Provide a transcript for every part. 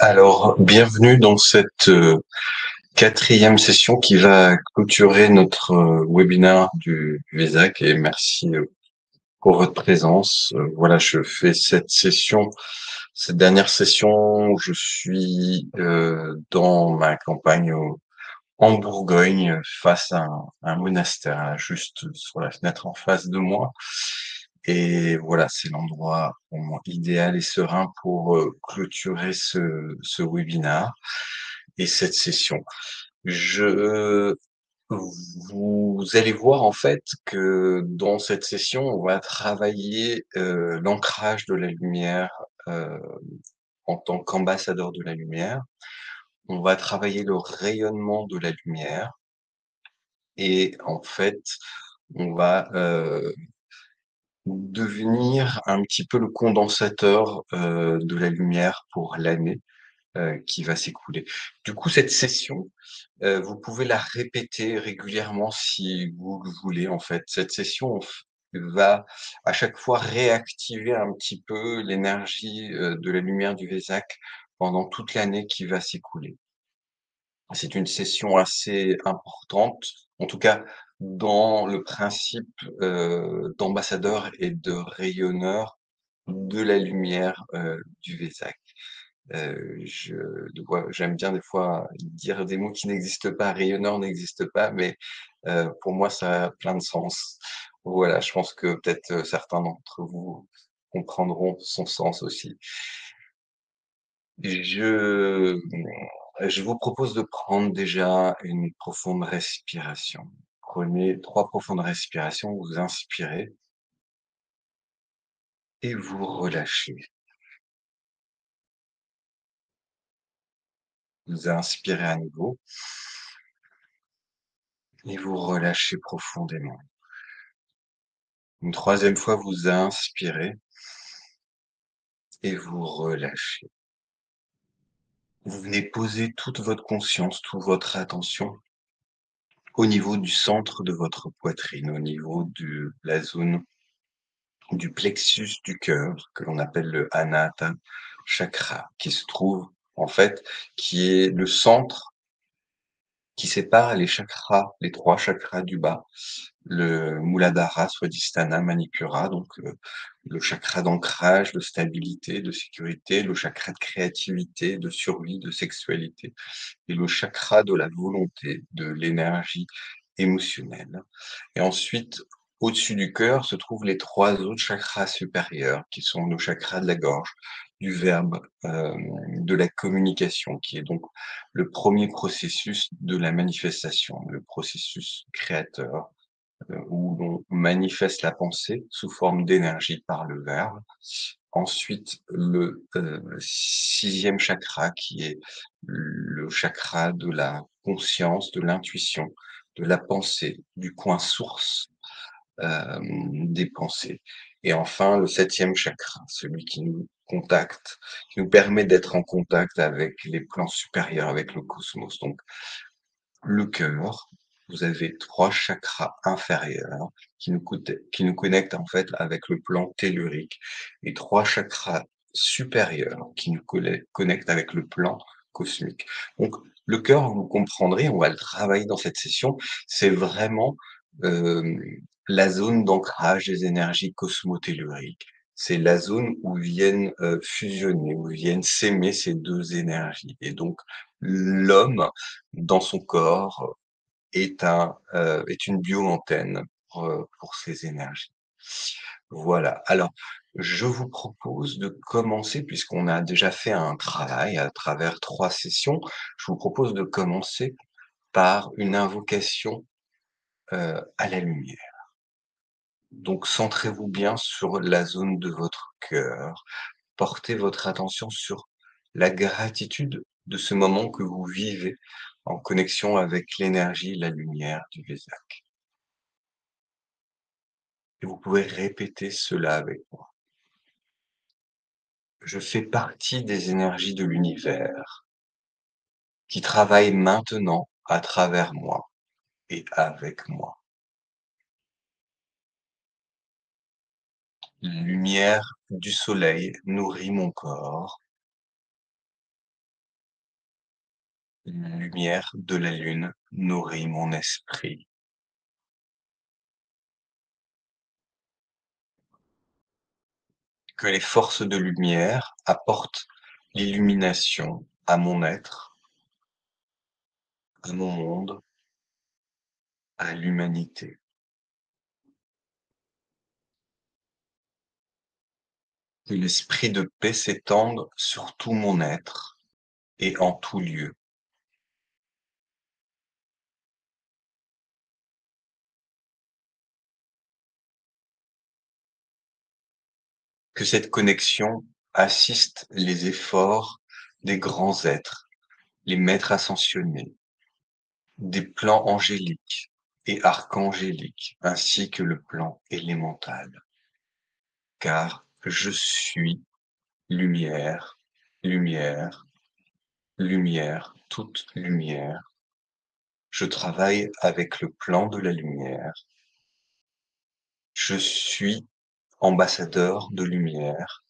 Alors, bienvenue dans cette 4e session qui va clôturer notre webinaire du Vésac et merci pour votre présence. Voilà, je fais cette dernière session où je suis dans ma campagne en Bourgogne face à un monastère, là, juste sur la fenêtre en face de moi. Et voilà, c'est l'endroit vraiment idéal et serein pour clôturer ce webinaire et cette session. Je Vous allez voir en fait que dans cette session, on va travailler l'ancrage de la lumière en tant qu'ambassadeur de la lumière. On va travailler le rayonnement de la lumière et en fait, on va devenir un petit peu le condensateur de la lumière pour l'année qui va s'écouler. Du coup, cette session, vous pouvez la répéter régulièrement si vous le voulez, en fait. Cette session va à chaque fois réactiver un petit peu l'énergie, de la lumière du Vésac pendant toute l'année qui va s'écouler. C'est une session assez importante, en tout cas dans le principe, d'ambassadeur et de rayonneur de la lumière, du Vésac. Je J'aime bien des fois dire des mots qui n'existent pas, rayonneur n'existe pas, mais pour moi ça a plein de sens. Voilà, je pense que peut-être, certains d'entre vous comprendront son sens aussi. Je vous propose de prendre déjà une profonde respiration. Prenez 3 profondes respirations, vous inspirez et vous relâchez. Vous inspirez à nouveau et vous relâchez profondément. Une troisième fois, vous inspirez et vous relâchez. Vous venez poser toute votre conscience, toute votre attention au niveau du centre de votre poitrine, au niveau de la zone du plexus du cœur, que l'on appelle le Anahata Chakra, qui se trouve en fait, qui est le centre qui sépare les chakras, les 3 chakras du bas, le Muladhara, Swadhisthana, Manipura, donc le chakra d'ancrage, de stabilité, de sécurité, le chakra de créativité, de survie, de sexualité et le chakra de la volonté, de l'énergie émotionnelle. Et ensuite, au-dessus du cœur se trouvent les 3 autres chakras supérieurs qui sont le chakra de la gorge, du verbe, de la communication, qui est donc le premier processus de la manifestation, le processus créateur, où l'on manifeste la pensée sous forme d'énergie par le verbe. Ensuite, le 6e chakra qui est le chakra de la conscience, de l'intuition, de la pensée, du point source, des pensées. Et enfin, le 7e chakra, celui qui nous contacte, qui nous permet d'être en contact avec les plans supérieurs, avec le cosmos. Donc le cœur, vous avez 3 chakras inférieurs qui nous connectent en fait avec le plan tellurique et 3 chakras supérieurs qui nous connectent avec le plan cosmique. Donc le cœur, vous comprendrez, on va le travailler dans cette session, c'est vraiment, hem, la zone d'ancrage des énergies cosmotelluriques. C'est la zone où viennent, fusionner, où viennent s'aimer ces 2 énergies et donc l'homme dans son corps est une bio-antenne pour ces énergies. Voilà. Alors, je vous propose de commencer puisqu'on a déjà fait un travail à travers 3 sessions, je vous propose de commencer par une invocation, à la lumière. Donc centrez-vous bien sur la zone de votre cœur. Portez votre attention sur la gratitude de ce moment que vous vivez en connexion avec l'énergie, la lumière du Vésac. Et vous pouvez répéter cela avec moi. Je fais partie des énergies de l'univers qui travaillent maintenant à travers moi et avec moi. La lumière du soleil nourrit mon corps La lumière de la lune nourrit mon esprit. Que les forces de lumière apportent l'illumination à mon être, à mon monde, à l'humanité. Que l'esprit de paix s'étende sur tout mon être et en tout lieu. Que cette connexion assiste les efforts des grands êtres, les maîtres ascensionnés, des plans angéliques et archangéliques, ainsi que le plan élémental. Car je suis lumière, lumière, lumière, toute lumière. Je travaille avec le plan de la lumière. Je suis ambassadeur de lumière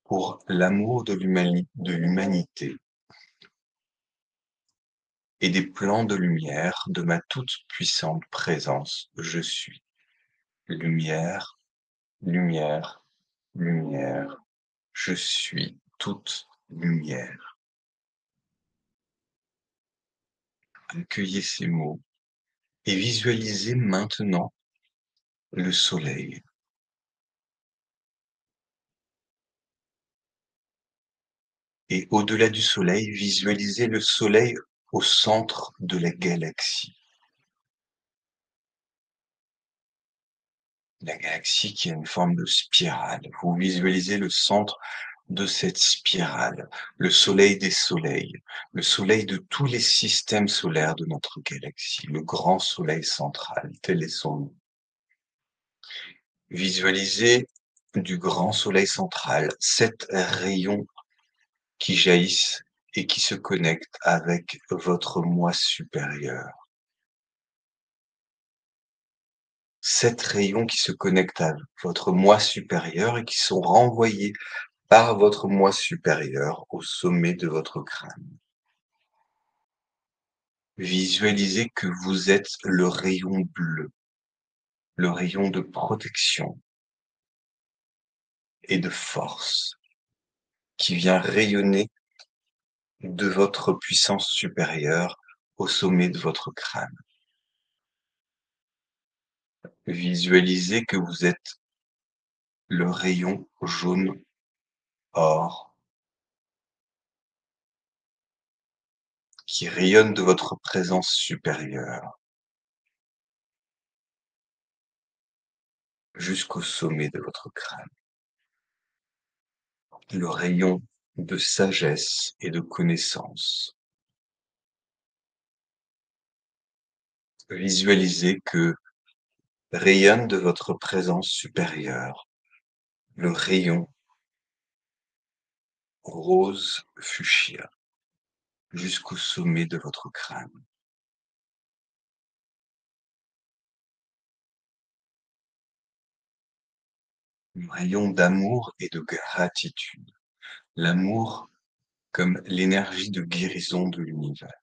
pour l'amour de l'humanité et des plans de lumière de ma toute-puissante présence. Je suis lumière, lumière, lumière. Je suis toute lumière. Accueillez ces mots et visualisez maintenant le soleil. Et au-delà du soleil, visualisez le soleil au centre de la galaxie. La galaxie qui a une forme de spirale. Vous visualisez le centre de cette spirale, le soleil des soleils, le soleil de tous les systèmes solaires de notre galaxie, le grand soleil central, tel est son nom. Visualisez du grand soleil central 7 rayons qui jaillissent et qui se connectent avec votre moi supérieur. 7 rayons qui se connectent à votre moi supérieur et qui sont renvoyés par votre moi supérieur au sommet de votre crâne. Visualisez que vous êtes le rayon bleu, le rayon de protection et de force qui vient rayonner de votre puissance supérieure au sommet de votre crâne. Visualisez que vous êtes le rayon jaune or qui rayonne de votre présence supérieure jusqu'au sommet de votre crâne. Le rayon de sagesse et de connaissance. Visualisez que rayonne de votre présence supérieure le rayon rose fuchsia jusqu'au sommet de votre crâne. Le rayon d'amour et de gratitude. L'amour comme l'énergie de guérison de l'univers.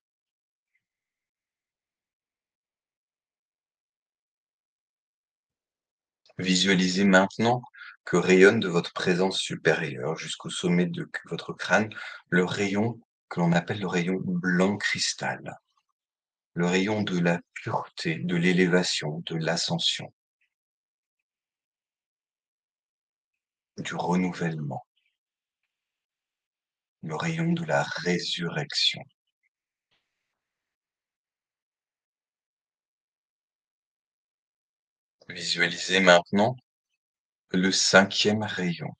Visualisez maintenant que rayonne de votre présence supérieure jusqu'au sommet de votre crâne le rayon que l'on appelle le rayon blanc cristal, le rayon de la pureté, de l'élévation, de l'ascension, du renouvellement, le rayon de la résurrection. Visualisez maintenant le 5e rayon,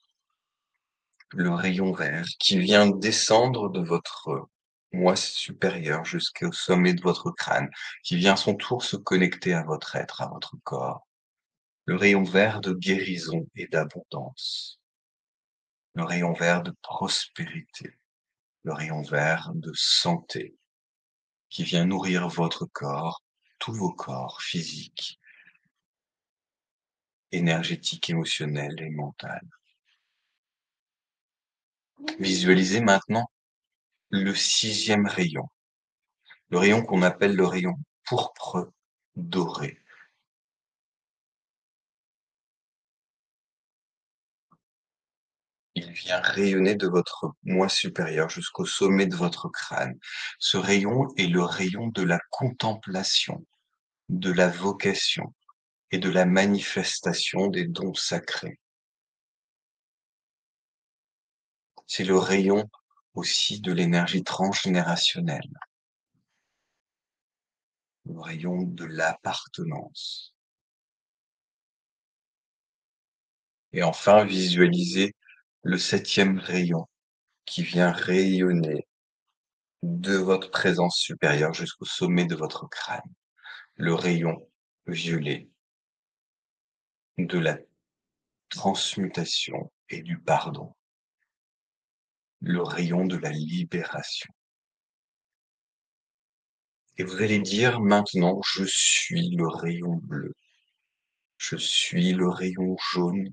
le rayon vert qui vient descendre de votre moi supérieur jusqu'au sommet de votre crâne, qui vient à son tour se connecter à votre être, à votre corps. Le rayon vert de guérison et d'abondance, le rayon vert de prospérité, le rayon vert de santé qui vient nourrir votre corps, tous vos corps physiques, énergétiques, émotionnels et mentaux. Visualisez maintenant le 6e rayon, le rayon qu'on appelle le rayon pourpre doré. Il vient rayonner de votre moi supérieur jusqu'au sommet de votre crâne. Ce rayon est le rayon de la contemplation, de la vocation et de la manifestation des dons sacrés. C'est le rayon aussi de l'énergie transgénérationnelle, le rayon de l'appartenance. Et enfin, visualisez le 7e rayon qui vient rayonner de votre présence supérieure jusqu'au sommet de votre crâne, le rayon violet de la transmutation et du pardon, le rayon de la libération. Et vous allez dire maintenant, je suis le rayon bleu, je suis le rayon jaune,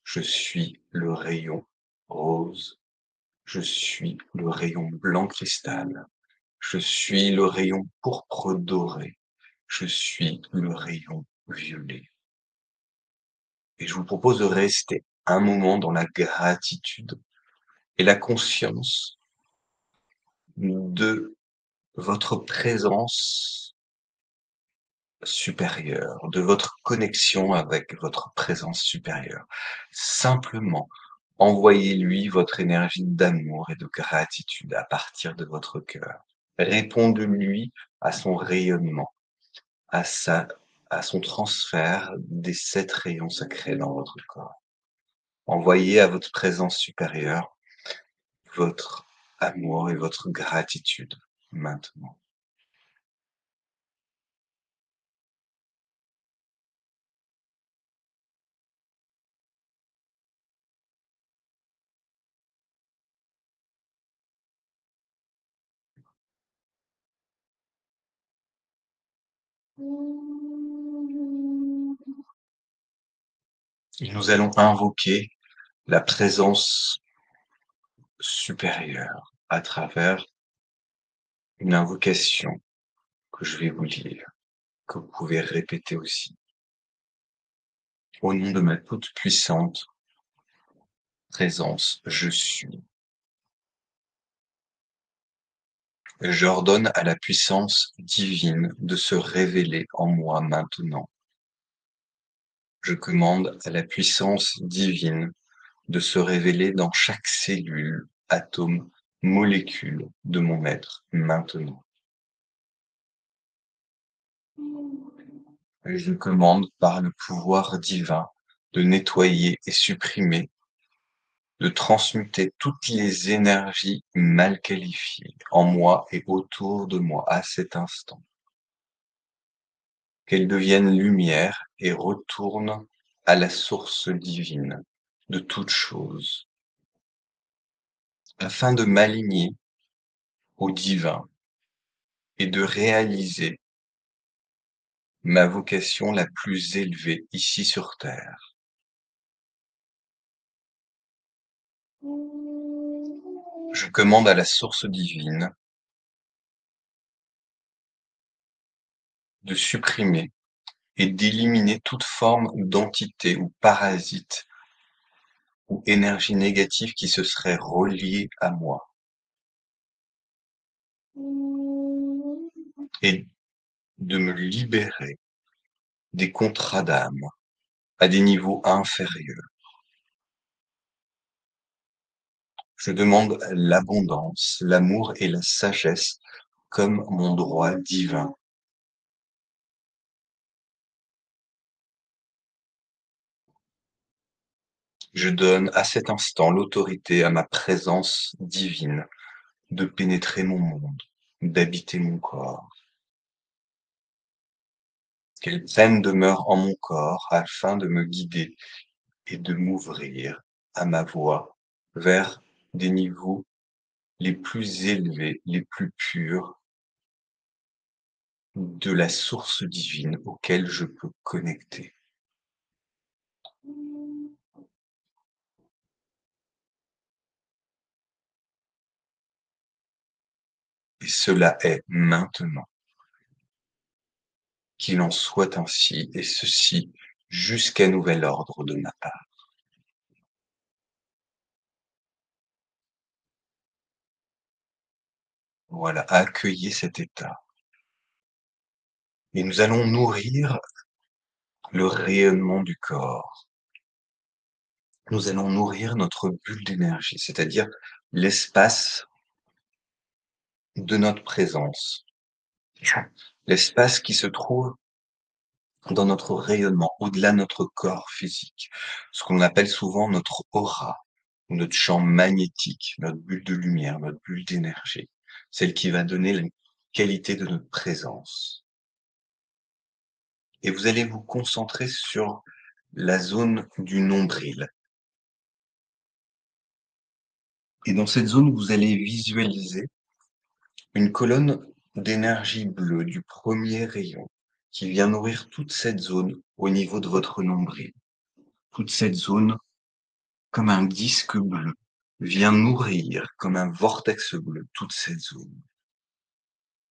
je suis le rayon rose, je suis le rayon blanc cristal, je suis le rayon pourpre doré, je suis le rayon violet. Et je vous propose de rester un moment dans la gratitude et la conscience de votre présence supérieure, de votre connexion avec votre présence supérieure. Simplement, envoyez-lui votre énergie d'amour et de gratitude à partir de votre cœur. Répondez-lui à son rayonnement, à son transfert des 7 rayons sacrés dans votre corps. Envoyez à votre présence supérieure votre amour et votre gratitude maintenant. Et nous allons invoquer la présence supérieure à travers une invocation que je vais vous lire, que vous pouvez répéter aussi. Au nom de ma toute puissante présence, je suis. J'ordonne à la puissance divine de se révéler en moi maintenant. Je commande à la puissance divine de se révéler dans chaque cellule, atome, molécule de mon être maintenant. Et je commande par le pouvoir divin de nettoyer et supprimer, de transmuter toutes les énergies mal qualifiées en moi et autour de moi à cet instant. Qu'elles deviennent lumière et retournent à la source divine de toute chose, afin de m'aligner au divin et de réaliser ma vocation la plus élevée ici sur terre. Je commande à la source divine de supprimer et d'éliminer toute forme d'entité ou parasite ou énergie négative qui se serait reliée à moi et de me libérer des contrats d'âme à des niveaux inférieurs. Je demande l'abondance, l'amour et la sagesse comme mon droit divin. Je donne à cet instant l'autorité à ma présence divine de pénétrer mon monde, d'habiter mon corps. Qu'elle prenne demeure en mon corps afin de me guider et de m'ouvrir à ma voie vers des niveaux les plus élevés, les plus purs de la source divine auquel je peux connecter. et cela est maintenant. Qu'il en soit ainsi, et ceci jusqu'à nouvel ordre de ma part. Voilà, accueillez cet état. Et nous allons nourrir le rayonnement du corps. Nous allons nourrir notre bulle d'énergie, c'est-à-dire l'espace de notre présence. L'espace qui se trouve dans notre rayonnement, au-delà de notre corps physique. Ce qu'on appelle souvent notre aura, notre champ magnétique, notre bulle de lumière, notre bulle d'énergie. Celle qui va donner la qualité de notre présence. Et vous allez vous concentrer sur la zone du nombril. Et dans cette zone, vous allez visualiser une colonne d'énergie bleue du premier rayon qui vient nourrir toute cette zone au niveau de votre nombril. Toute cette zone, comme un disque bleu, vient nourrir comme un vortex bleu toute cette zone.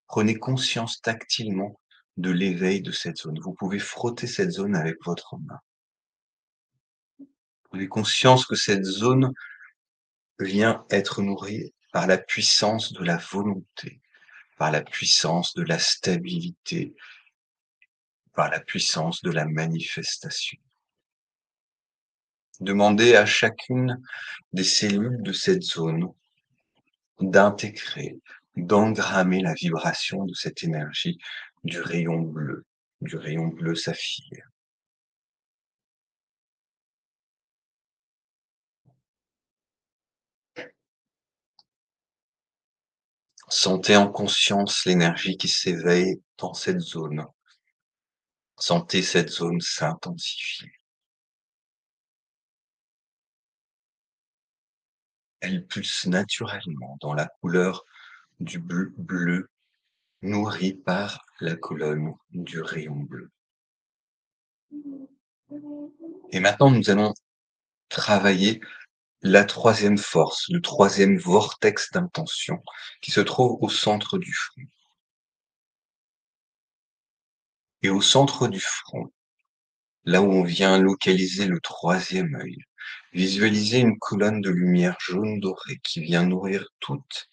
Prenez conscience tactilement de l'éveil de cette zone. Vous pouvez frotter cette zone avec votre main. Prenez conscience que cette zone vient être nourrie par la puissance de la volonté, par la puissance de la stabilité, par la puissance de la manifestation. Demandez à chacune des cellules de cette zone d'intégrer, d'engrammer la vibration de cette énergie du rayon bleu saphir. Sentez en conscience l'énergie qui s'éveille dans cette zone. Sentez cette zone s'intensifier. Elle pulse naturellement dans la couleur du bleu nourri par la colonne du rayon bleu. Et maintenant, nous allons travailler la troisième force, le troisième vortex d'intention qui se trouve au centre du front. Et au centre du front, là où on vient localiser le troisième œil, visualisez une colonne de lumière jaune dorée qui vient nourrir toute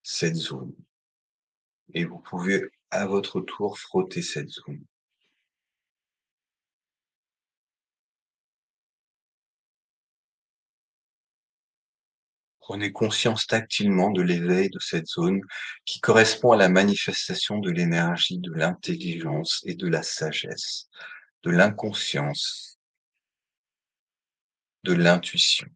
cette zone. Et vous pouvez à votre tour frotter cette zone. Prenez conscience tactilement de l'éveil de cette zone qui correspond à la manifestation de l'énergie, de l'intelligence et de la sagesse, de l'inconscience, de l'intuition.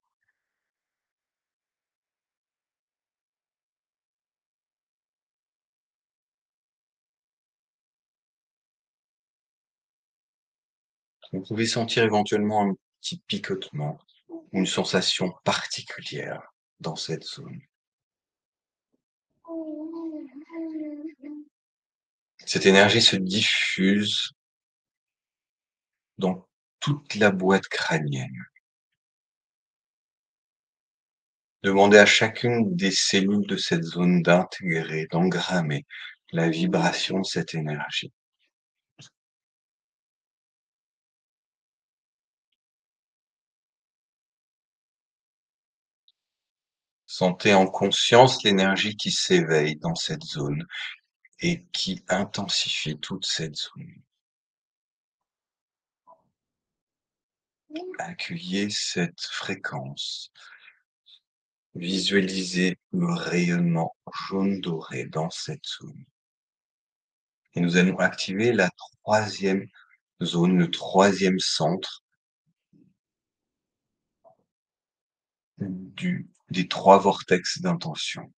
Vous pouvez sentir éventuellement un petit picotement, une sensation particulière dans cette zone. Cette énergie se diffuse dans toute la boîte crânienne. Demandez à chacune des cellules de cette zone d'intégrer, d'engrammer la vibration de cette énergie. Sentez en conscience l'énergie qui s'éveille dans cette zone et qui intensifie toute cette zone. Accueillez cette fréquence. Visualisez le rayonnement jaune doré dans cette zone. Et nous allons activer la troisième zone, le troisième centre des trois vortex d'intention.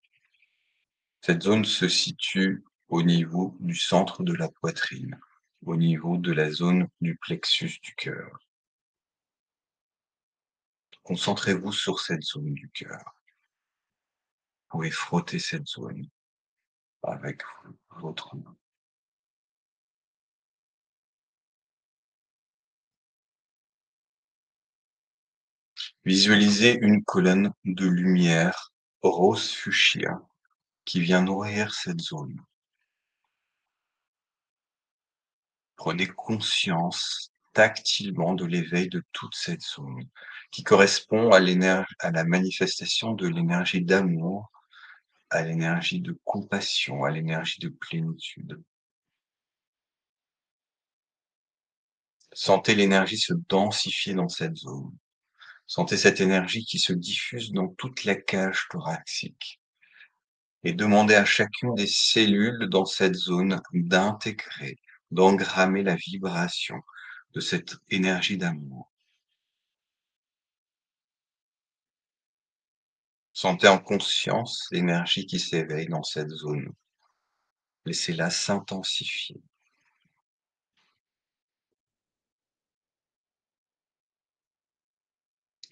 Cette zone se situe au niveau du centre de la poitrine, au niveau de la zone du plexus du cœur. Concentrez-vous sur cette zone du cœur. Vous pouvez frotter cette zone avec votre main. Visualisez une colonne de lumière rose fuchsia qui vient nourrir cette zone. Prenez conscience tactilement de l'éveil de toute cette zone, qui correspond à la manifestation de l'énergie d'amour, à l'énergie de compassion, à l'énergie de plénitude. Sentez l'énergie se densifier dans cette zone. Sentez cette énergie qui se diffuse dans toute la cage thoracique et demandez à chacune des cellules dans cette zone d'intégrer, d'engrammer la vibration de cette énergie d'amour. Sentez en conscience l'énergie qui s'éveille dans cette zone. Laissez-la s'intensifier.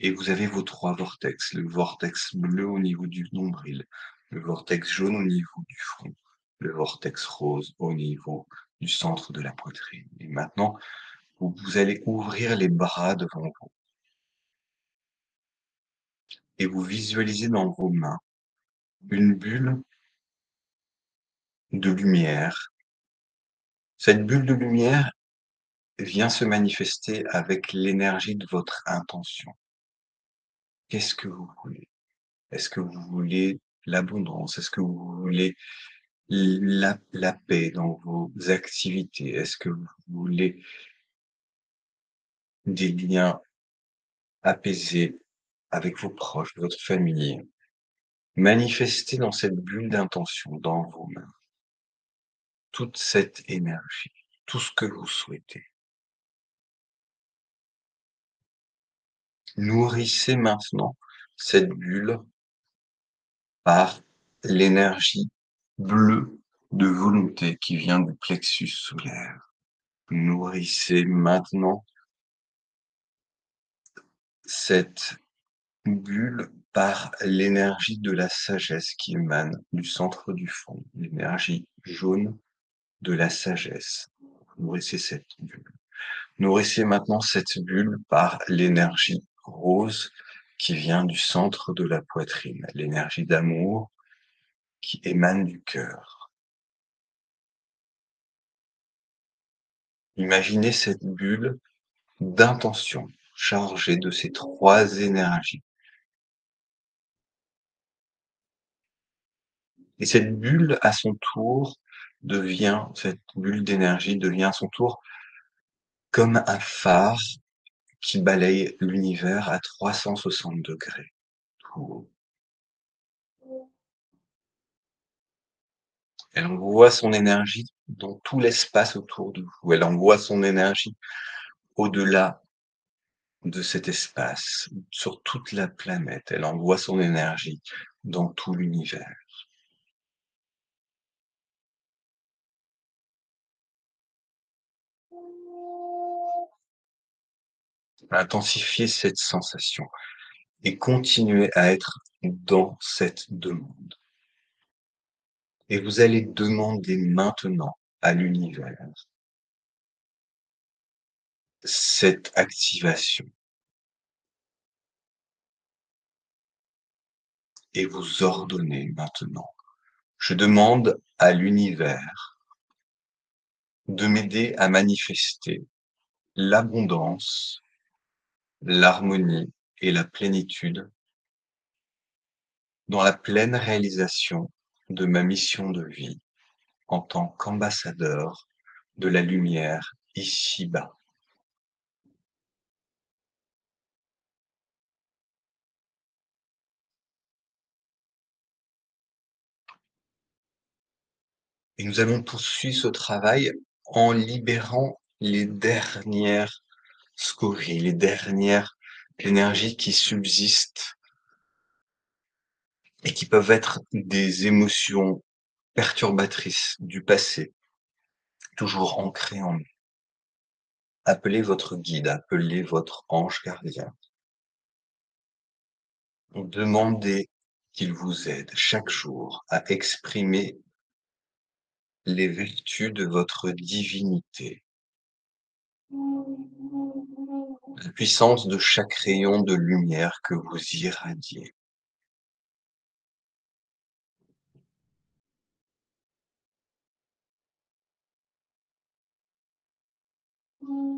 Et vous avez vos 3 vortex, le vortex bleu au niveau du nombril, le vortex jaune au niveau du front, le vortex rose au niveau du centre de la poitrine. Et maintenant, vous allez ouvrir les bras devant vous et vous visualisez dans vos mains une bulle de lumière. Cette bulle de lumière vient se manifester avec l'énergie de votre intention. Qu'est-ce que vous voulez? Est-ce que vous voulez l'abondance? Est-ce que vous voulez la paix dans vos activités? Est-ce que vous voulez des liens apaisés avec vos proches, votre famille? Manifestez dans cette bulle d'intention, dans vos mains, toute cette énergie, tout ce que vous souhaitez. Nourrissez maintenant cette bulle par l'énergie bleue de volonté qui vient du plexus solaire. Nourrissez maintenant cette bulle par l'énergie de la sagesse qui émane du centre du front, l'énergie jaune de la sagesse. Nourrissez cette bulle. Nourrissez maintenant cette bulle par l'énergie rose qui vient du centre de la poitrine, l'énergie d'amour qui émane du cœur. Imaginez cette bulle d'intention chargée de ces 3 énergies. Et cette bulle, à son tour, cette bulle d'énergie devient à son tour comme un phare qui balaye l'univers à 360 degrés. Tout. Elle envoie son énergie dans tout l'espace autour de vous. Elle envoie son énergie au-delà de cet espace, sur toute la planète. Elle envoie son énergie dans tout l'univers. Intensifiez cette sensation et continuez à être dans cette demande. Et vous allez demander maintenant à l'univers cette activation et vous ordonnez maintenant. Je demande à l'univers de m'aider à manifester l'abondance, l'harmonie et la plénitude dans la pleine réalisation de ma mission de vie en tant qu'ambassadeur de la lumière ici-bas. Et nous allons poursuivre ce travail en libérant les dernières scories, les dernières énergies qui subsistent et qui peuvent être des émotions perturbatrices du passé, toujours ancrées en nous. Appelez votre guide, appelez votre ange gardien. Demandez qu'il vous aide chaque jour à exprimer les vertus de votre divinité, la puissance de chaque rayon de lumière que vous irradiez.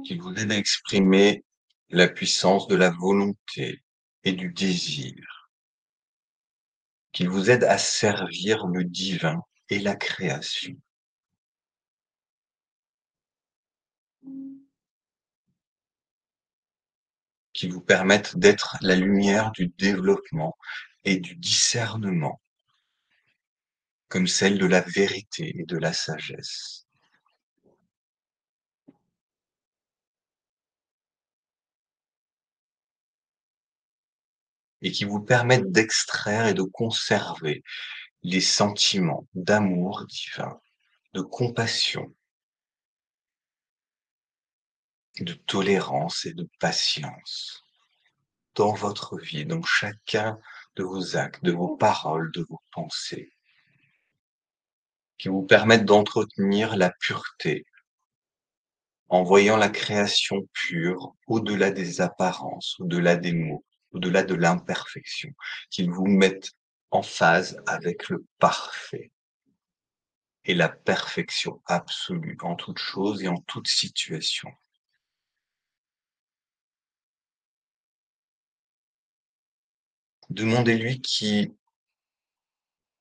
qui vous aide à exprimer la puissance de la volonté et du désir, qui vous aide à servir le divin et la création, qui vous permettent d'être la lumière du développement et du discernement, comme celle de la vérité et de la sagesse. Et qui vous permettent d'extraire et de conserver les sentiments d'amour divin, de compassion, de tolérance et de patience dans votre vie, dans chacun de vos actes, de vos paroles, de vos pensées, qui vous permettent d'entretenir la pureté en voyant la création pure au-delà des apparences, au-delà des mots, au-delà de l'imperfection, qui vous mettent en phase avec le parfait et la perfection absolue en toute chose et en toute situation. Demandez-lui qui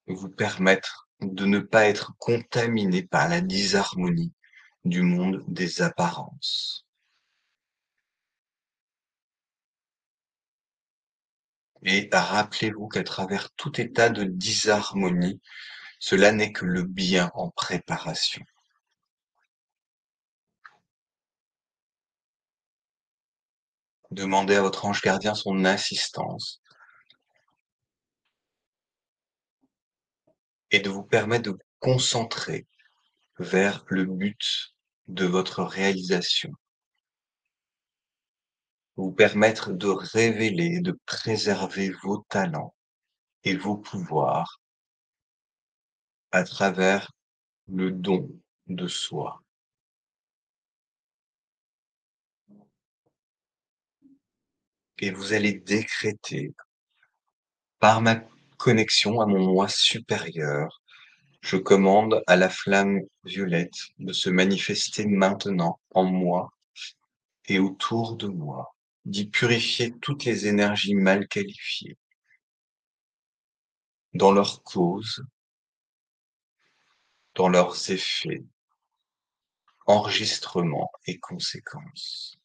vous permette de ne pas être contaminé par la disharmonie du monde des apparences. Et rappelez-vous qu'à travers tout état de disharmonie, cela n'est que le bien en préparation. Demandez à votre ange gardien son assistance et de vous permettre de vous concentrer vers le but de votre réalisation, vous permettre de révéler et de préserver vos talents et vos pouvoirs à travers le don de soi. Et vous allez décréter, par ma connexion à mon moi supérieur, je commande à la flamme violette de se manifester maintenant en moi et autour de moi, d'y purifier toutes les énergies mal qualifiées, dans leurs causes, dans leurs effets, enregistrements et conséquences.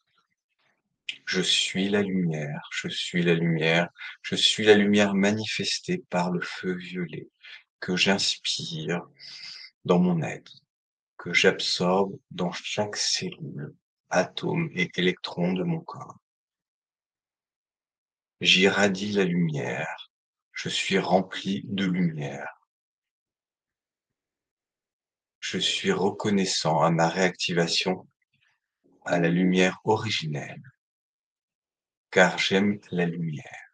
Je suis la lumière, je suis la lumière, je suis la lumière manifestée par le feu violet que j'inspire dans mon être, que j'absorbe dans chaque cellule, atome et électron de mon corps. J'irradie la lumière, je suis rempli de lumière. Je suis reconnaissant à ma réactivation à la lumière originelle, car j'aime la lumière.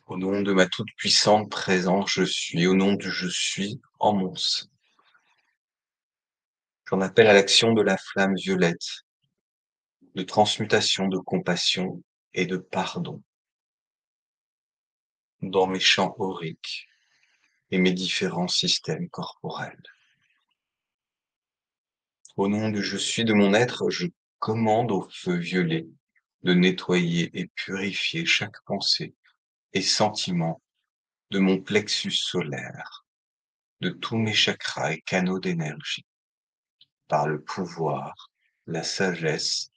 Au nom de ma toute-puissante présence, je suis, au nom du je suis en mon sein. J'en appelle à l'action de la flamme violette, de transmutation, de compassion et de pardon dans mes champs auriques et mes différents systèmes corporels. Au nom du je suis de mon être, je commande au feu violet de nettoyer et purifier chaque pensée et sentiment de mon plexus solaire, de tous mes chakras et canaux d'énergie, par le pouvoir, la sagesse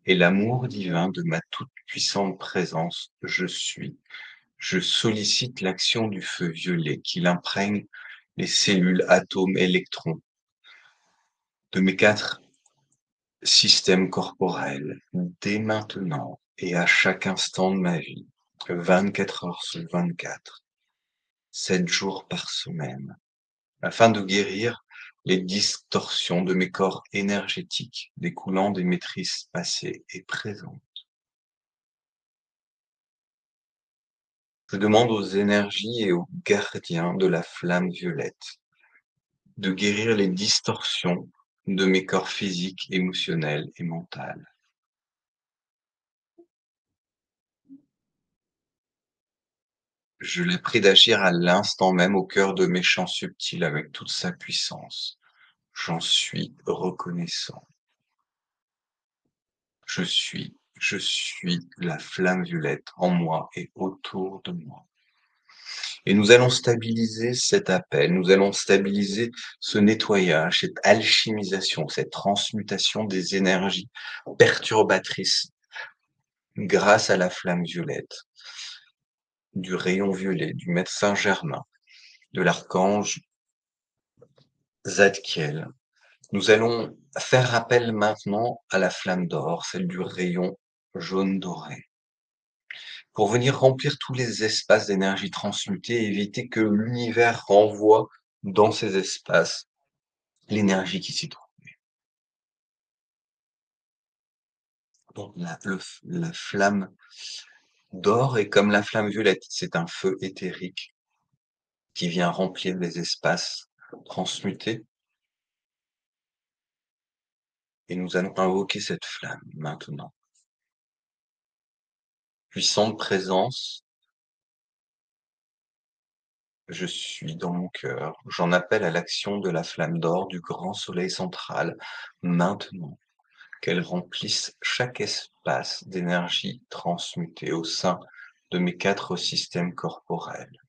et l'amour divin de ma toute-puissante présence, je suis. Je sollicite l'action du feu violet qui imprègne les cellules, atomes, électrons de mes 4 systèmes corporels, dès maintenant et à chaque instant de ma vie, 24 heures sur 24, 7 jours par semaine, afin de guérir les distorsions de mes corps énergétiques découlant des maîtrises passées et présentes. Je demande aux énergies et aux gardiens de la flamme violette de guérir les distorsions de mes corps physiques, émotionnels et mentaux. Je la prie d'agir à l'instant même au cœur de mes champs subtils avec toute sa puissance. J'en suis reconnaissant. Je suis la flamme violette en moi et autour de moi. Et nous allons stabiliser cet appel, nous allons stabiliser ce nettoyage, cette alchimisation, cette transmutation des énergies perturbatrices grâce à la flamme violette, du rayon violet, du maître Saint-Germain, de l'archange Zadkiel. Nous allons faire appel maintenant à la flamme d'or, celle du rayon jaune doré, pour venir remplir tous les espaces d'énergie transmutée et éviter que l'univers renvoie dans ces espaces l'énergie qui s'y trouve. Donc la flamme d'or est comme la flamme violette, c'est un feu éthérique qui vient remplir les espaces transmutés et nous allons invoquer cette flamme maintenant. Puissante présence, je suis dans mon cœur, j'en appelle à l'action de la flamme d'or du grand soleil central, maintenant, qu'elle remplisse chaque espace d'énergie transmutée au sein de mes 4 systèmes corporels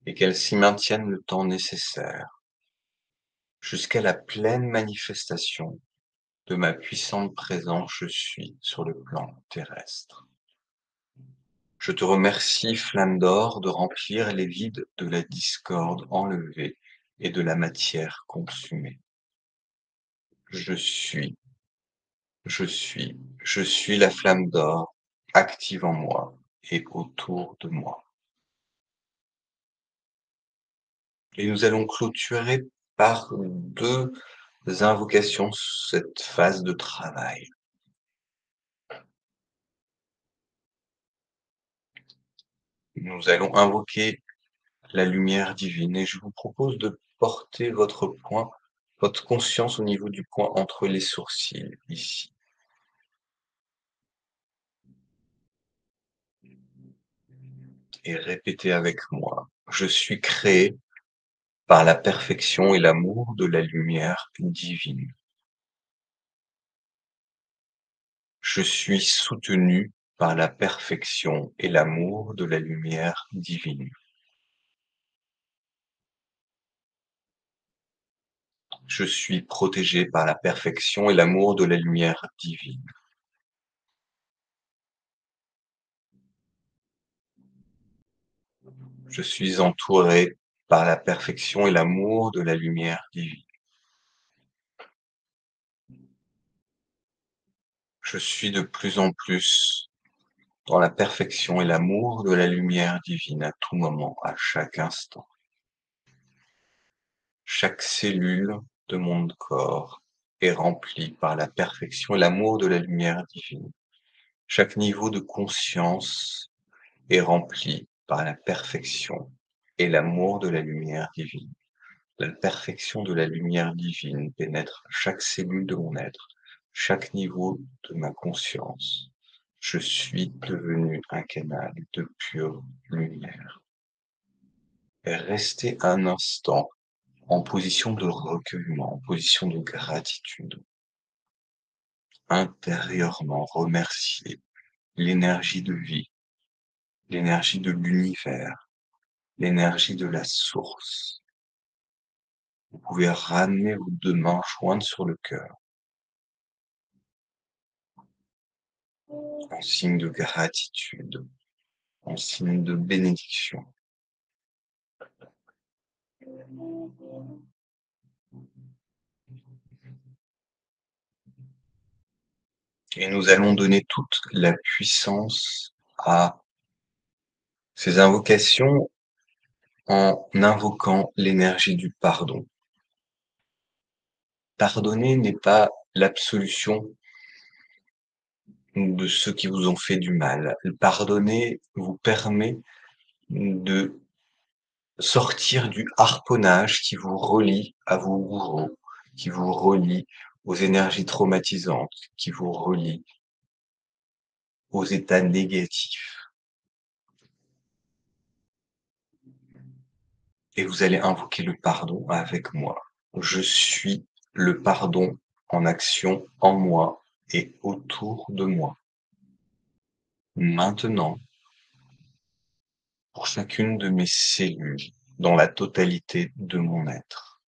et qu'elle s'y maintienne le temps nécessaire jusqu'à la pleine manifestation de ma puissante présence je suis sur le plan terrestre. Je te remercie, flamme d'or, de remplir les vides de la discorde enlevée et de la matière consumée. Je suis, je suis la flamme d'or active en moi et autour de moi. Et nous allons clôturer par 2 invocations cette phase de travail. Nous allons invoquer la lumière divine et je vous propose de porter votre conscience au niveau du point entre les sourcils, ici. Et répétez avec moi. Je suis créé par la perfection et l'amour de la lumière divine. Je suis soutenu par la perfection et l'amour de la lumière divine. Je suis protégé par la perfection et l'amour de la lumière divine. Je suis entouré par la perfection et l'amour de la lumière divine. Je suis de plus en plus dans la perfection et l'amour de la lumière divine à tout moment, à chaque instant. Chaque cellule de mon corps est remplie par la perfection et l'amour de la lumière divine. Chaque niveau de conscience est rempli par la perfection et l'amour de la lumière divine. La perfection de la lumière divine pénètre chaque cellule de mon être, chaque niveau de ma conscience. Je suis devenu un canal de pure lumière. Et restez un instant en position de recueillement, en position de gratitude. Intérieurement, remerciez l'énergie de vie, l'énergie de l'univers, l'énergie de la source. Vous pouvez ramener vos 2 mains jointes sur le cœur, en signe de gratitude, en signe de bénédiction. Et nous allons donner toute la puissance à ces invocations en invoquant l'énergie du pardon. Pardonner n'est pas l'absolution de ceux qui vous ont fait du mal. Pardonner vous permet de sortir du harponnage qui vous relie à vos bourreaux, qui vous relie aux énergies traumatisantes, qui vous relie aux états négatifs. et vous allez invoquer le pardon avec moi. Je suis le pardon en action en moi et autour de moi. Maintenant, pour chacune de mes cellules, dans la totalité de mon être,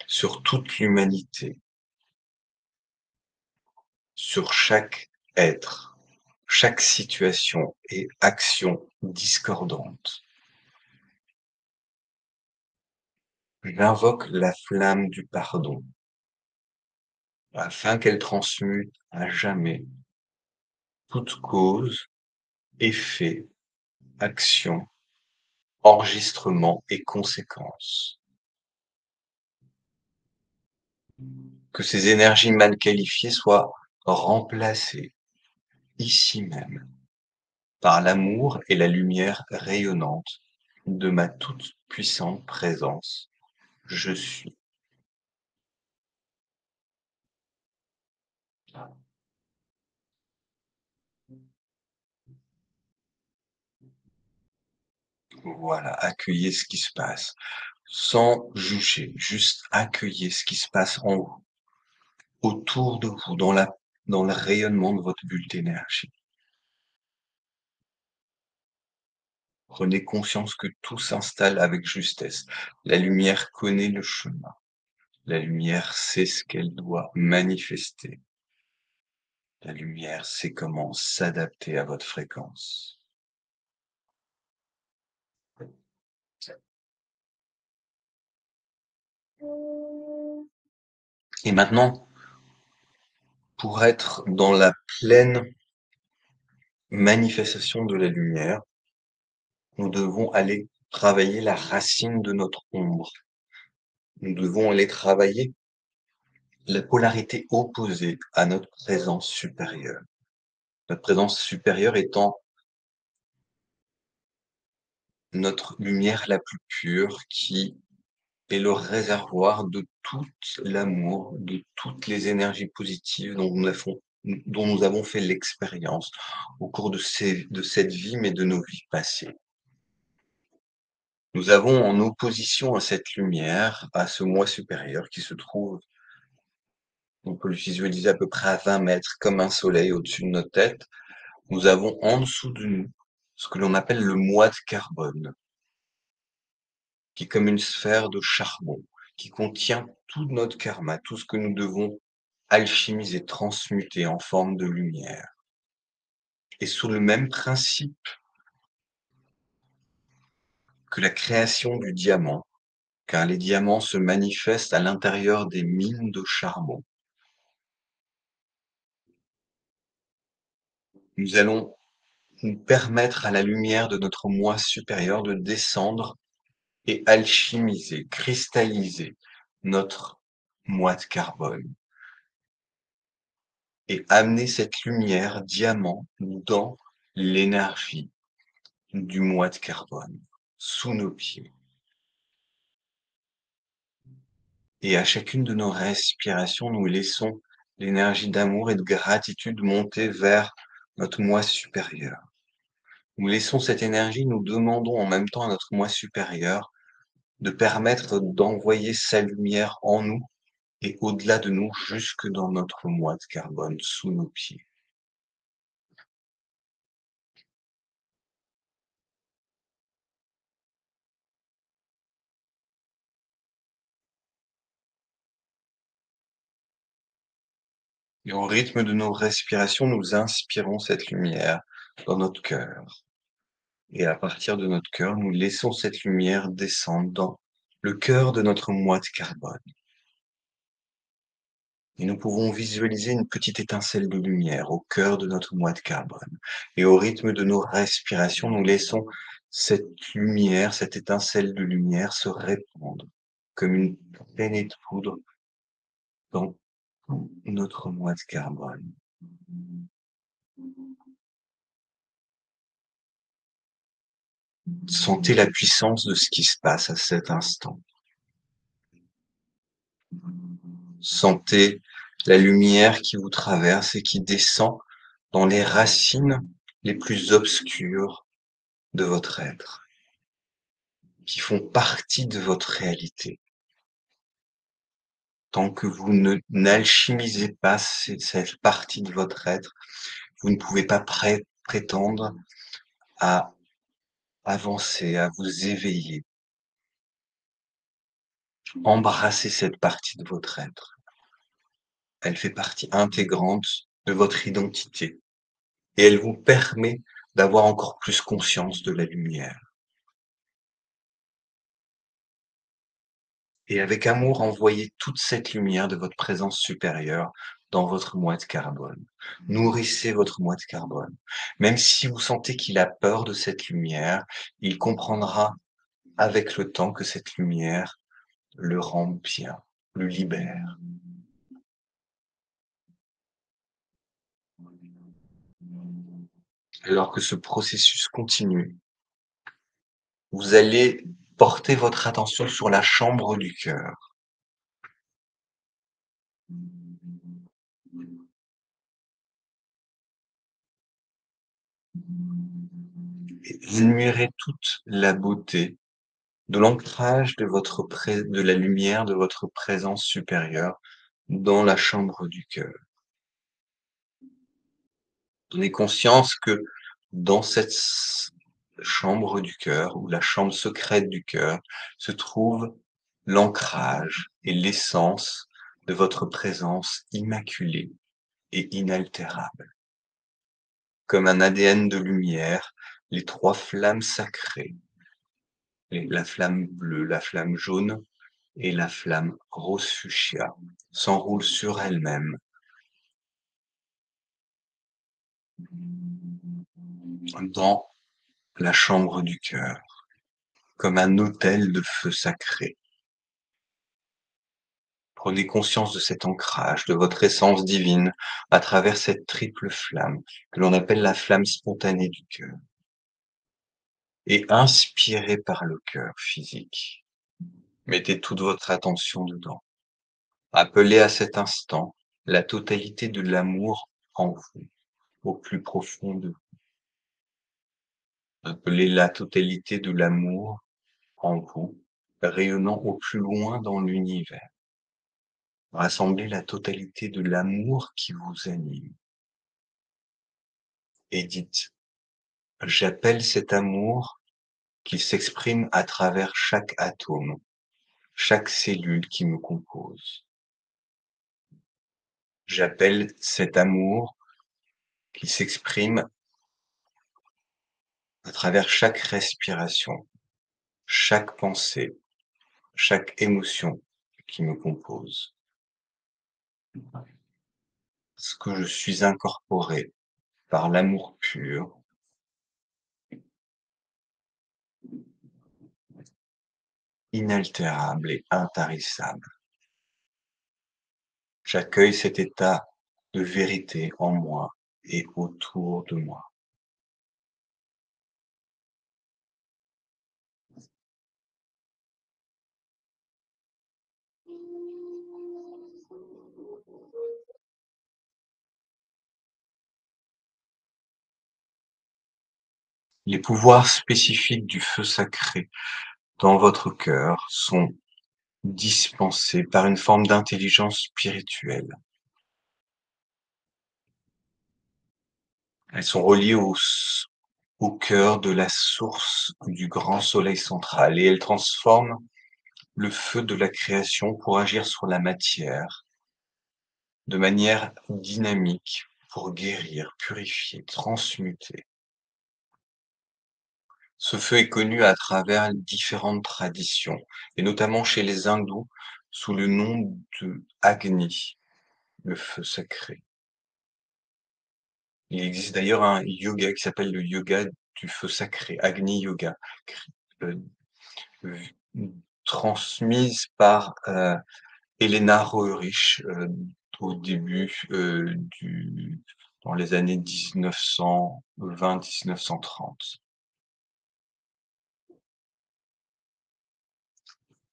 sur toute l'humanité, sur chaque être, chaque situation et action discordante. J'invoque la flamme du pardon afin qu'elle transmute à jamais toute cause, effet, action, enregistrement et conséquences. Que ces énergies mal qualifiées soient remplacées ici même par l'amour et la lumière rayonnante de ma toute puissante présence. Je suis. Voilà, accueillez ce qui se passe sans juger, juste accueillez ce qui se passe en vous, autour de vous, dans le rayonnement de votre bulle d'énergie. Prenez conscience que tout s'installe avec justesse. La lumière connaît le chemin. La lumière sait ce qu'elle doit manifester. La lumière sait comment s'adapter à votre fréquence. Et maintenant, pour être dans la pleine manifestation de la lumière, nous devons aller travailler la racine de notre ombre. Nous devons aller travailler la polarité opposée à notre présence supérieure. Notre présence supérieure étant notre lumière la plus pure qui est le réservoir de tout l'amour, de toutes les énergies positives dont nous avons fait l'expérience au cours de cette vie, mais de nos vies passées. Nous avons en opposition à cette lumière, à ce moi supérieur qui se trouve, on peut le visualiser à peu près à 20 mètres, comme un soleil au-dessus de notre tête, nous avons en dessous de nous ce que l'on appelle le moi de carbone, qui est comme une sphère de charbon, qui contient tout notre karma, tout ce que nous devons alchimiser, transmuter en forme de lumière. Et sous le même principe que la création du diamant, car les diamants se manifestent à l'intérieur des mines de charbon, nous allons nous permettre à la lumière de notre moi supérieur de descendre et alchimiser, cristalliser notre moi de carbone et amener cette lumière diamant dans l'énergie du moi de carbone, sous nos pieds. Et à chacune de nos respirations, nous laissons l'énergie d'amour et de gratitude monter vers notre moi supérieur. Nous laissons cette énergie, nous demandons en même temps à notre moi supérieur de permettre d'envoyer sa lumière en nous et au-delà de nous, jusque dans notre moi de carbone, sous nos pieds. Et au rythme de nos respirations, nous inspirons cette lumière dans notre cœur. Et à partir de notre cœur, nous laissons cette lumière descendre dans le cœur de notre moi de carbone. Et nous pouvons visualiser une petite étincelle de lumière au cœur de notre moi de carbone. Et au rythme de nos respirations, nous laissons cette lumière, cette étincelle de lumière se répandre comme une traînée de poudre dans tout notre moi de carbone. Sentez la puissance de ce qui se passe à cet instant. Sentez la lumière qui vous traverse et qui descend dans les racines les plus obscures de votre être. qui font partie de votre réalité. Tant que vous ne n'alchimisez pas cette partie de votre être, vous ne pouvez pas prétendre à avancer, à vous éveiller. Embrassez cette partie de votre être. Elle fait partie intégrante de votre identité et elle vous permet d'avoir encore plus conscience de la lumière. Et avec amour, envoyez toute cette lumière de votre présence supérieure dans votre moi de carbone. Nourrissez votre moi de carbone. Même si vous sentez qu'il a peur de cette lumière, il comprendra avec le temps que cette lumière le rend bien, le libère. Alors que ce processus continue, vous allez porter votre attention sur la chambre du cœur. Et admirez toute la beauté de l'ancrage de la lumière de votre présence supérieure dans la chambre du cœur. Prenez conscience que dans cette chambre du cœur, ou la chambre secrète du cœur, se trouve l'ancrage et l'essence de votre présence immaculée et inaltérable. Comme un ADN de lumière, les trois flammes sacrées, la flamme bleue, la flamme jaune et la flamme rose fuchsia s'enroule sur elle-même dans la chambre du cœur, comme un autel de feu sacré. Prenez conscience de cet ancrage, de votre essence divine, à travers cette triple flamme, que l'on appelle la flamme spontanée du cœur. Et inspirez par le cœur physique. Mettez toute votre attention dedans. Appelez à cet instant la totalité de l'amour en vous, au plus profond de vous. Appelez la totalité de l'amour en vous, rayonnant au plus loin dans l'univers. Rassemblez la totalité de l'amour qui vous anime. Et dites, j'appelle cet amour qui s'exprime à travers chaque atome, chaque cellule qui me compose. J'appelle cet amour qui s'exprime à travers chaque respiration, chaque pensée, chaque émotion qui me compose. Parce que je suis incorporé par l'amour pur, inaltérable et intarissable. J'accueille cet état de vérité en moi et autour de moi. Les pouvoirs spécifiques du feu sacré dans votre cœur sont dispensés par une forme d'intelligence spirituelle. Elles sont reliées au cœur de la source du grand soleil central et elles transforment le feu de la création pour agir sur la matière de manière dynamique, pour guérir, purifier, transmuter. Ce feu est connu à travers différentes traditions, et notamment chez les hindous, sous le nom de Agni, le feu sacré. Il existe d'ailleurs un yoga qui s'appelle le yoga du feu sacré, Agni Yoga, euh, v- transmise par Elena Roerich au début dans les années 1920-1930.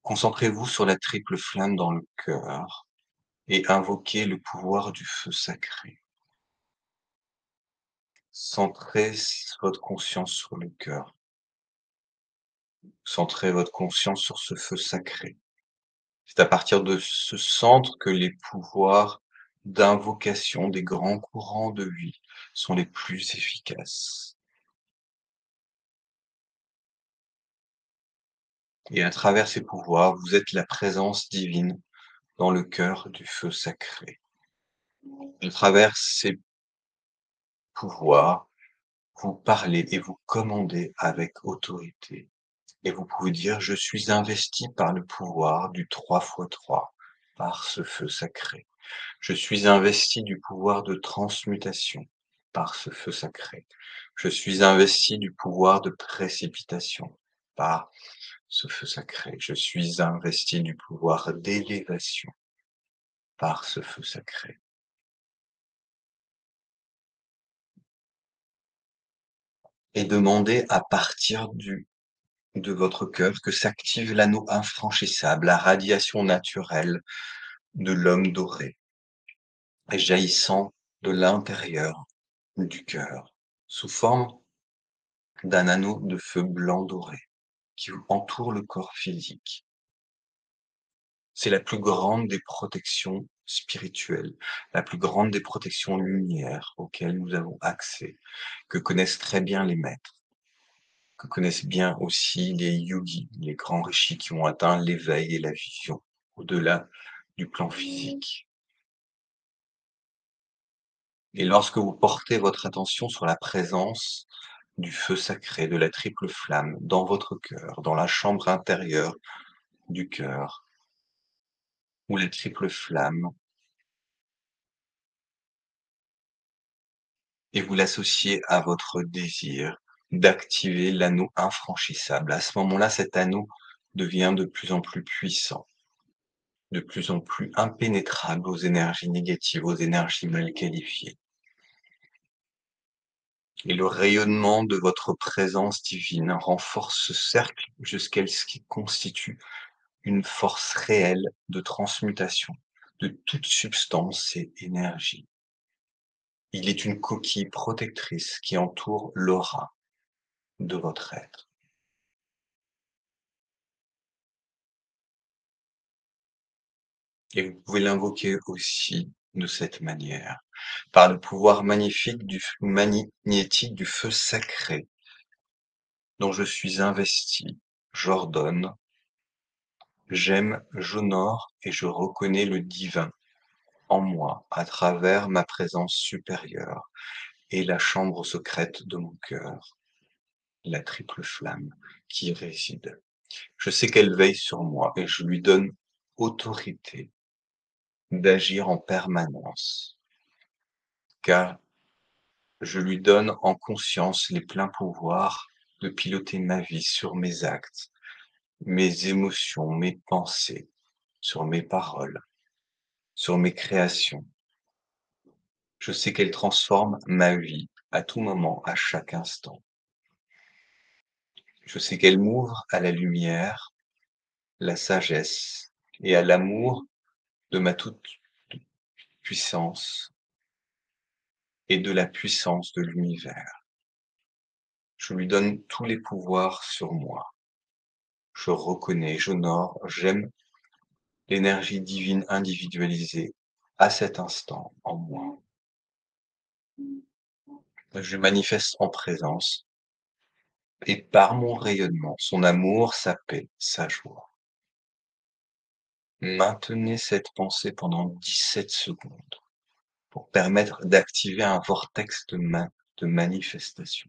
Concentrez-vous sur la triple flamme dans le cœur et invoquez le pouvoir du feu sacré. Centrez votre conscience sur le cœur. Centrez votre conscience sur ce feu sacré. C'est à partir de ce centre que les pouvoirs d'invocation des grands courants de vie sont les plus efficaces. Et à travers ces pouvoirs, vous êtes la présence divine dans le cœur du feu sacré. À travers ces pouvoirs, vous parlez et vous commandez avec autorité. Et vous pouvez dire: «Je suis investi par le pouvoir du 3 fois 3, par ce feu sacré. Je suis investi du pouvoir de transmutation, par ce feu sacré. Je suis investi du pouvoir de précipitation, par ce feu sacré. Je suis investi du pouvoir d'élévation, par ce feu sacré». Et demandez à partir de votre cœur que s'active l'anneau infranchissable, la radiation naturelle de l'homme doré, jaillissant de l'intérieur du cœur, sous forme d'un anneau de feu blanc doré qui entoure le corps physique. C'est la plus grande des protections spirituelles, la plus grande des protections lumière auxquelles nous avons accès, que connaissent très bien les maîtres, que connaissent bien aussi les yogis, les grands rishis qui ont atteint l'éveil et la vision au-delà du plan physique. Et lorsque vous portez votre attention sur la présence du feu sacré, de la triple flamme dans votre cœur, dans la chambre intérieure du cœur, où la triple flamme, et vous l'associez à votre désir d'activer l'anneau infranchissable. À ce moment-là, cet anneau devient de plus en plus puissant, de plus en plus impénétrable aux énergies négatives, aux énergies mal qualifiées. Et le rayonnement de votre présence divine renforce ce cercle jusqu'à ce qu'il constitue une force réelle de transmutation de toute substance et énergie. Il est une coquille protectrice qui entoure l'aura de votre être. Et vous pouvez l'invoquer aussi de cette manière, par le pouvoir magnétique du feu sacré dont je suis investi. J'ordonne, j'aime, j'honore et je reconnais le divin en moi à travers ma présence supérieure et la chambre secrète de mon cœur, la triple flamme qui y réside. Je sais qu'elle veille sur moi et je lui donne autorité d'agir en permanence, car je lui donne en conscience les pleins pouvoirs de piloter ma vie sur mes actes, mes émotions, mes pensées, sur mes paroles, sur mes créations. Je sais qu'elle transforme ma vie à tout moment, à chaque instant. Je sais qu'elle m'ouvre à la lumière, la sagesse et à l'amour de ma toute-puissance et de la puissance de l'univers. Je lui donne tous les pouvoirs sur moi. Je reconnais, j'honore, j'aime l'énergie divine individualisée à cet instant en moi. Je manifeste en présence et par mon rayonnement son amour, sa paix, sa joie. Maintenez cette pensée pendant 17 secondes pour permettre d'activer un vortex de manifestation.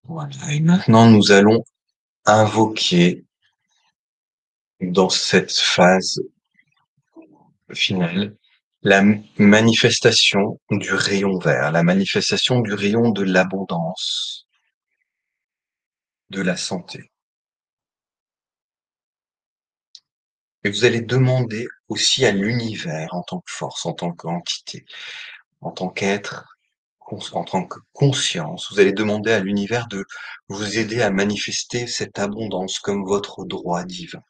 Voilà, et maintenant nous allons invoquer dans cette phase finale la manifestation du rayon vert, la manifestation du rayon de l'abondance, de la santé. Et vous allez demander aussi à l'univers en tant que force, en tant qu'entité, en tant qu'être en tant que conscience, vous allez demander à l'univers de vous aider à manifester cette abondance comme votre droit divin.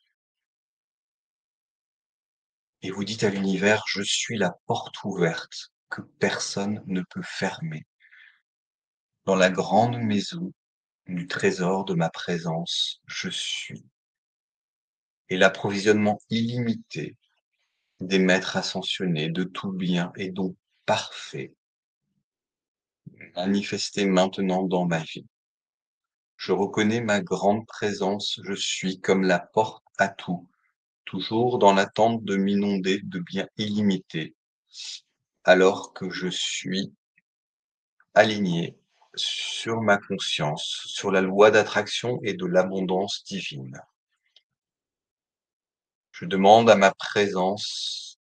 Et vous dites à l'univers: «Je suis la porte ouverte que personne ne peut fermer. Dans la grande maison du trésor de ma présence, je suis. Et l'approvisionnement illimité des maîtres ascensionnés, de tout bien et don parfait, manifesté maintenant dans ma vie. Je reconnais ma grande présence, je suis comme la porte à tout, toujours dans l'attente de m'inonder de biens illimités, alors que je suis aligné sur ma conscience, sur la loi d'attraction et de l'abondance divine. Je demande à ma présence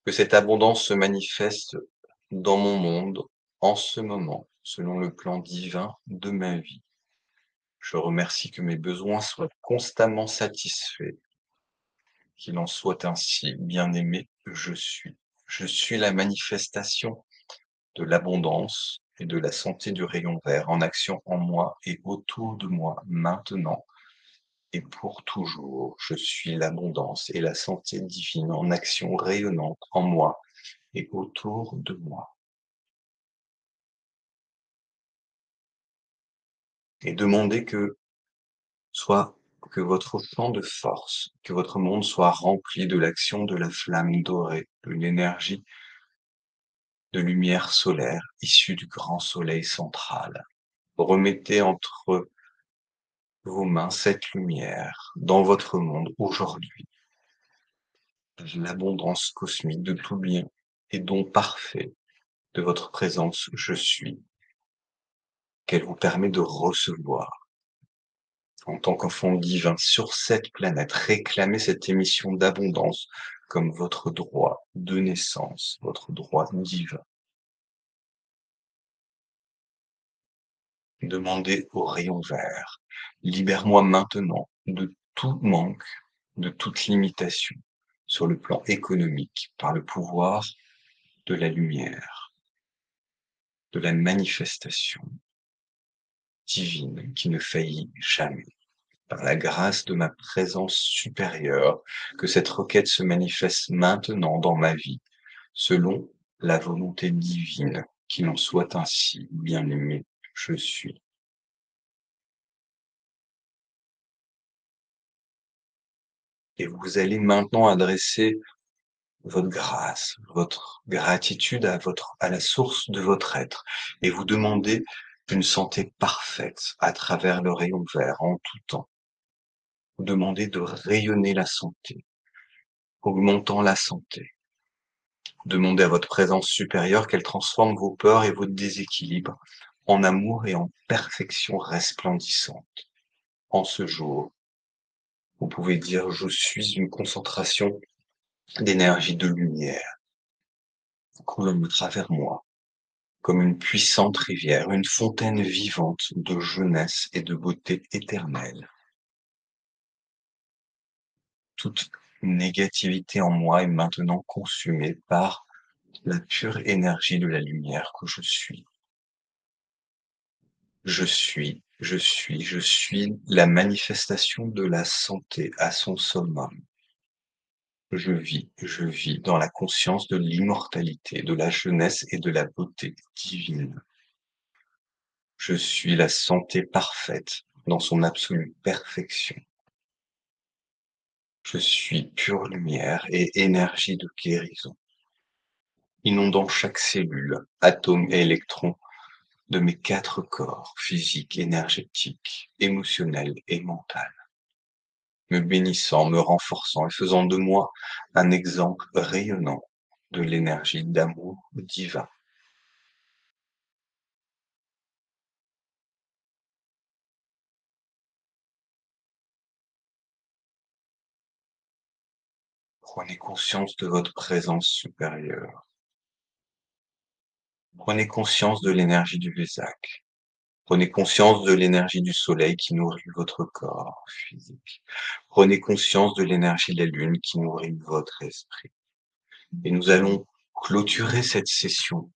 que cette abondance se manifeste dans mon monde en ce moment, selon le plan divin de ma vie. Je remercie que mes besoins soient constamment satisfaits, qu'il en soit ainsi, bien-aimé, je suis. Je suis la manifestation de l'abondance et de la santé du rayon vert en action en moi et autour de moi maintenant et pour toujours. Je suis l'abondance et la santé divine en action rayonnante en moi et autour de moi. Et demandez soit que votre champ de force, que votre monde soit rempli de l'action de la flamme dorée, de l'énergie de lumière solaire issue du grand soleil central. Remettez entre vos mains cette lumière dans votre monde aujourd'hui, l'abondance cosmique de tout bien et don parfait de votre présence je suis, qu'elle vous permet de recevoir en tant qu'enfant divin sur cette planète. Réclamez cette émission d'abondance comme votre droit de naissance, votre droit divin. Demandez au rayon vert, libère-moi maintenant de tout manque, de toute limitation sur le plan économique par le pouvoir de la lumière, de la manifestation divine qui ne faillit jamais. Par la grâce de ma présence supérieure, que cette requête se manifeste maintenant dans ma vie, selon la volonté divine, qu'il en soit ainsi, bien-aimé, je suis. Et vous allez maintenant adresser votre grâce, votre gratitude à la source de votre être et vous demander une santé parfaite à travers le rayon vert en tout temps. Vous demandez de rayonner la santé, augmentant la santé. Demandez à votre présence supérieure qu'elle transforme vos peurs et vos déséquilibres en amour et en perfection resplendissante. En ce jour, vous pouvez dire: je suis une concentration d'énergie de lumière coulant à travers moi, comme une puissante rivière, une fontaine vivante de jeunesse et de beauté éternelle. Toute négativité en moi est maintenant consumée par la pure énergie de la lumière que je suis. Je suis la manifestation de la santé à son summum. Je vis dans la conscience de l'immortalité, de la jeunesse et de la beauté divine. Je suis la santé parfaite dans son absolue perfection. Je suis pure lumière et énergie de guérison, inondant chaque cellule, atome et électron de mes 4 corps, physique, énergétique, émotionnel et mental, me bénissant, me renforçant et faisant de moi un exemple rayonnant de l'énergie d'amour divin. Prenez conscience de votre présence supérieure. Prenez conscience de l'énergie du Vésac. Prenez conscience de l'énergie du soleil qui nourrit votre corps physique. Prenez conscience de l'énergie de la lune qui nourrit votre esprit. Et nous allons clôturer cette session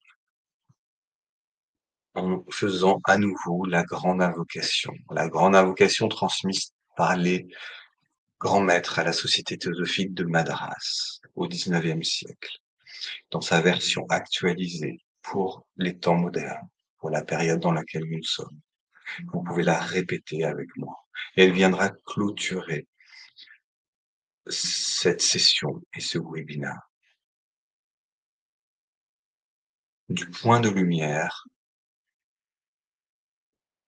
en faisant à nouveau la grande invocation transmise par les grands maîtres à la Société théosophique de Madras au XIXe siècle, dans sa version actualisée pour les temps modernes, pour la période dans laquelle nous sommes. Vous pouvez la répéter avec moi et elle viendra clôturer cette session et ce webinaire. Du point de lumière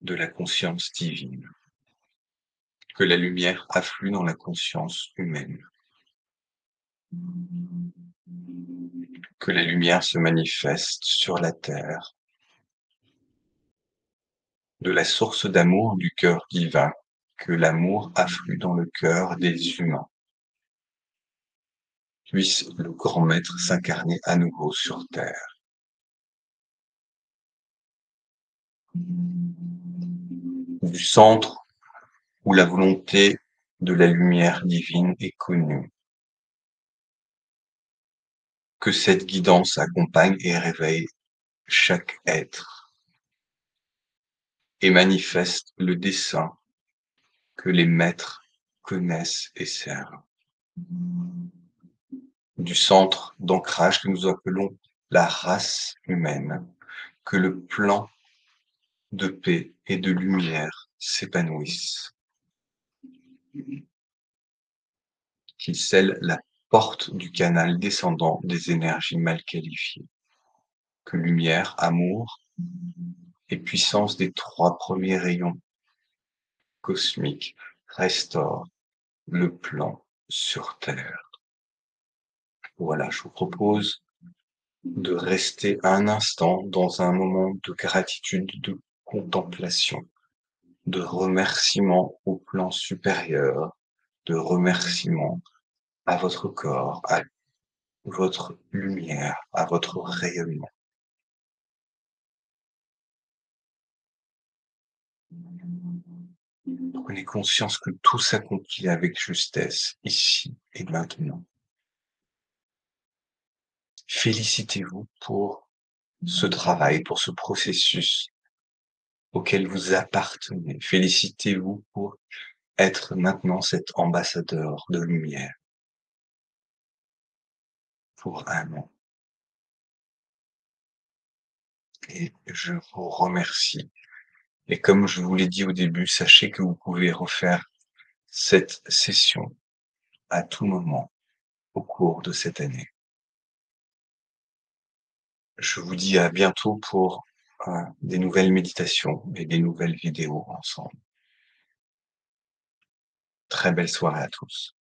de la conscience divine, que la lumière afflue dans la conscience humaine, que la lumière se manifeste sur la terre, de la source d'amour du cœur divin, que l'amour afflue dans le cœur des humains. Puisse le grand maître s'incarner à nouveau sur terre. Du centre où la volonté de la lumière divine est connue. Que cette guidance accompagne et réveille chaque être et manifeste le dessein que les maîtres connaissent et servent. Du centre d'ancrage que nous appelons la race humaine, que le plan de paix et de lumière s'épanouisse, qu'il scelle la porte du canal descendant des énergies mal qualifiées, que lumière, amour et puissance des 3 premiers rayons cosmiques restaurent le plan sur Terre. Voilà, je vous propose de rester un instant dans un moment de gratitude, de contemplation, de remerciement au plan supérieur, de remerciement à votre corps, à votre lumière, à votre rayonnement. Prenez conscience que tout s'accomplit avec justesse, ici et maintenant. Félicitez-vous pour ce travail, pour ce processus auquel vous appartenez. Félicitez-vous pour être maintenant cet ambassadeur de lumière pour un an. Et je vous remercie. Et comme je vous l'ai dit au début, sachez que vous pouvez refaire cette session à tout moment au cours de cette année. Je vous dis à bientôt pour des nouvelles méditations et des nouvelles vidéos ensemble. Très belle soirée à tous.